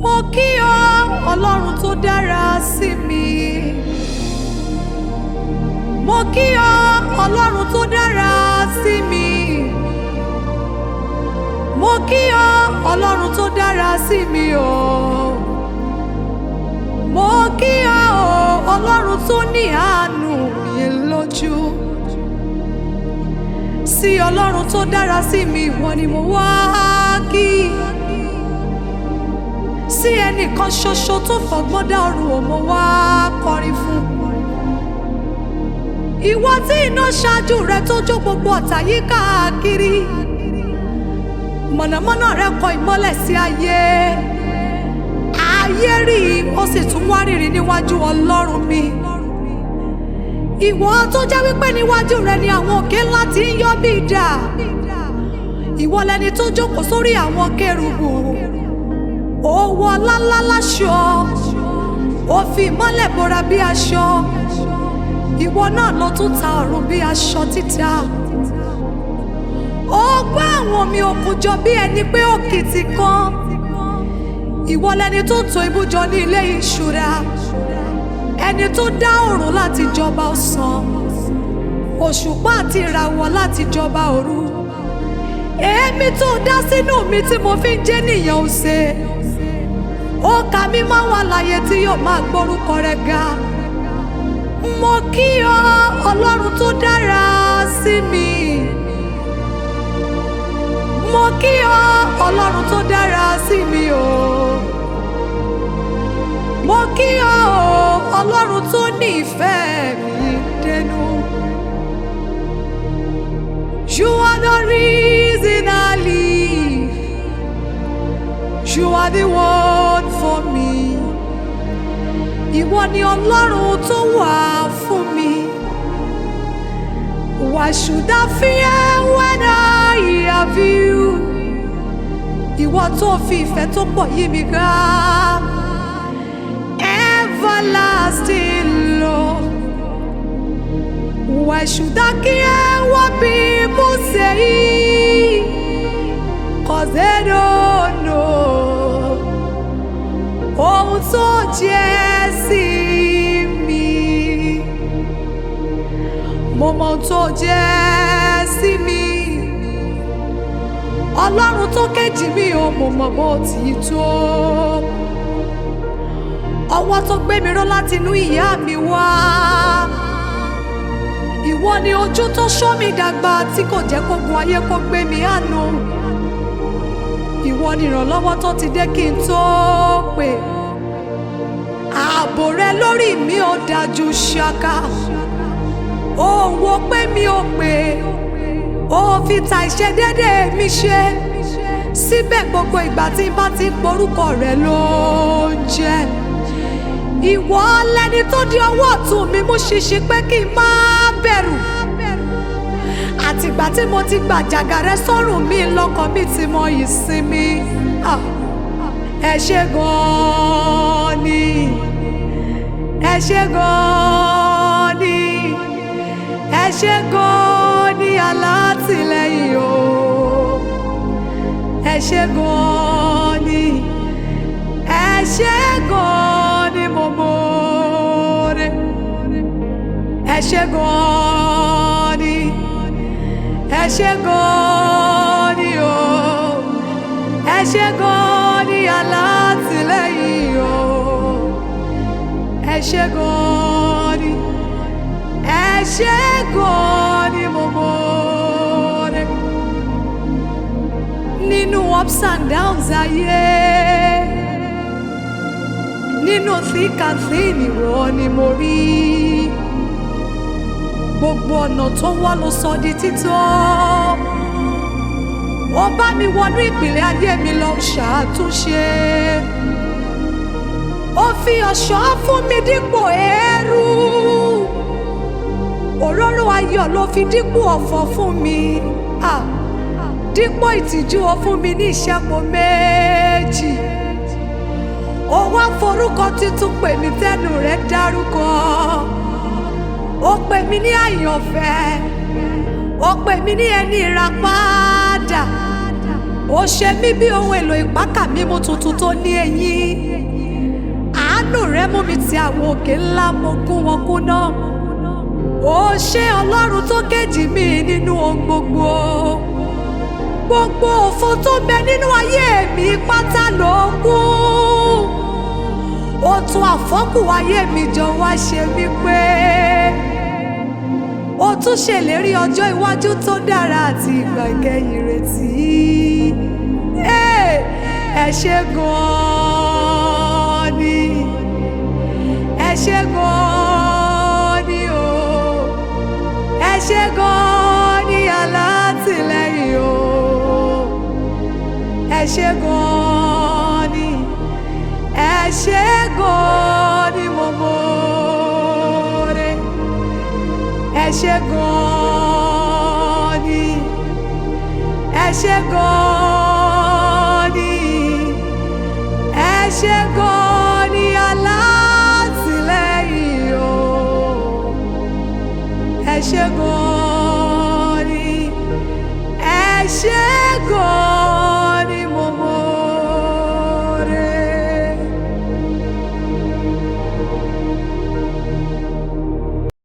Mo kí ọ Ọlọ́run tó dára sí mi. Mo kí ọ Ọlọ́run tó dára sí mi. Mo kí ọ Ọlọ́run tó dára sí mi o. Mo kí ọ Ọlọ́run tó ní àánú mi lójú. Sí Ọlọ́run tó dára sí mi, ìwọ ni mo wá kí. Sí ẹnìkan ṣoṣo tó fọgbọ́n dá ọ̀run ò mo wá kọrin fún. Ìwọ tí iná ṣáájú rẹ tó jó gbogbo ọ̀tá yí káàkiri. Mọ̀nàmọ́ná rẹ kọ ìmọ́lẹ̀ sí ayé. Ayé rí ó sì tún wárìrì níwájú Ọlọ́run mi. Ìwọ tó jẹ́ wípé níwájú rẹ ni àwọn òkè ńlá ti ń yọ́ bí idà. Ìwọ lẹni tó jókòó sórí àwọn kérúbù. Ó wọ ọlá ńlá láṣọ, ó fi ìmọ́lẹ̀ bora bí aṣọ. Ìwọ náà ló tún ta ọ̀run bí aṣọ títa. Ó gbá àwọn omi òkun jọ bí ẹni pé òkìtì kan. Ìwọ lẹni tó tò ibùjọ ní ilé ìṣúra. Ẹni tó dá òrùn láti jọba ọ̀sán, òṣùpá àti ìràwọ̀ láti jọba òru. Èémí tó dá sínú mi tí mo fi ń jẹ́ nìyẹn ò ṣe. Ó kà mí máa wà láyé tí yóò máa gbórúkọ rẹ̀ ga. Mo kí ọ Ọlọ́run tó dára sí mi. Mo kí ọ Ọlọ́run tó dára sí mi o. Mo kí ọ Ọlọ́run tó ní ìfẹ́ mi dénú. You are the reason I live. You are the one for me. Ìwọ ni Ọlọ́run tó wà fún mi. Why should I fear when I have you? Ìwọ tó fi ìfẹ́ tó pọ̀ yí mi ká. Everlasting love. Why should I care what people say? 'Cause they don't know. Ohun tó jẹ́ sí mi. Mo mọ ohun tó jẹ́ sí mi. Ọlọ́run tó kejì mi ò mo mọ bó ti tó. Ọwọ́ tó gbé mi ró láti inú ìyá mi wá. Ìwọ ni ojú tó ṣọ́ mi dàgbà tí kò jẹ́ kó gun ayé kó gbé mi àánú. Ìwọ ni ìrànlọ́wọ́ tó ti dé kí n tó pè. Ààbò rẹ lórí mi ò dájú ṣáká. Ó wo pé mi ò pè. Ó fi ta ìṣedédé mi ṣe. Síbẹ̀ gbogbo ìgbà tí n bá ti porúkọ rẹ ló ń jẹ́. Ìwọ lẹni tó di ọwọ́ ọ̀tún mi mú ṣinṣin pé kí n má bẹ̀rù. Àtìgbà tí mo ti gbà jàgà rẹ sọ́rùn mi lọ́kàn mi ti mọ ìsinmi. Ẹ ṣé gan-an ni. Ẹ ṣé gan-an ni. Ẹ ṣé gan-an ni alátìlẹ́yìn o. Ẹ ṣé gan-an ni. Ẹ ṣé gan-an ni mo mọ̀ọ́re. Ẹ ṣé gan-an ni. Ẹ ṣé gan-an ni o. Ẹ ṣé gan-an ni alátìlẹ́yìn o. Ẹ ṣé gan-an ni. Ẹ ṣé gan-an ni mo mọ̀ọ́re. Nínú ups and downs ayé. Nínú thick and thin ìwọ ni mo rí. Gbogbo ọ̀nà tó wọ́ ló sọ di títọ́. Ó bá mi wọnú ìpìlẹ̀ ayé mi lọ ṣàtúnṣe. Ó fi ọ̀ṣọ́ fún mi dípò eérú. Òróró ayọ̀ ló fi dípò ọ̀fọ̀ fún mi. Dípò ìtìjú ó fún mi ní ìṣẹ́po méjì. Ó wá forúkọ tuntun pè mí tẹ́nu rẹ̀ dárúkọ. Ó pè mí ní àyànfẹ́. Ó pè mí ní ẹni ìràpadà. ó ṣe mí bí ohun èlò ìpákà mímú tuntun tó ní eyín. Àánú rẹ mú mi ti àwọn òkè ńlá, mo gún wọn kúnná. Ó ṣé Ọlọ́run tó kejì mi nínú ohun gbogbo. Gbogbo òfo tó bẹ nínú ayé mi pátá ló kú. Ó tún àfọ́kù ayé mi jọ wá ṣe mí pé. Ó tún ṣèlérí ọjọ́ iwájú tó dára àti ìgbà ìkẹyìn ìrètí. Ẹ ṣé gan-an ni, ẹ ṣé gan-an ni o, ẹ ṣé gan-an ni alátìlẹ́yìn o, ẹ ṣé gan-an ni, ẹ ṣé gan-an ni mo mọ̀ọ́rẹ́, ẹ ṣé gan-an ni, ẹ ṣé gan-an ni, ẹ ṣé gan-an ni alátìlẹ́yìn o, ẹ ṣé gan-an.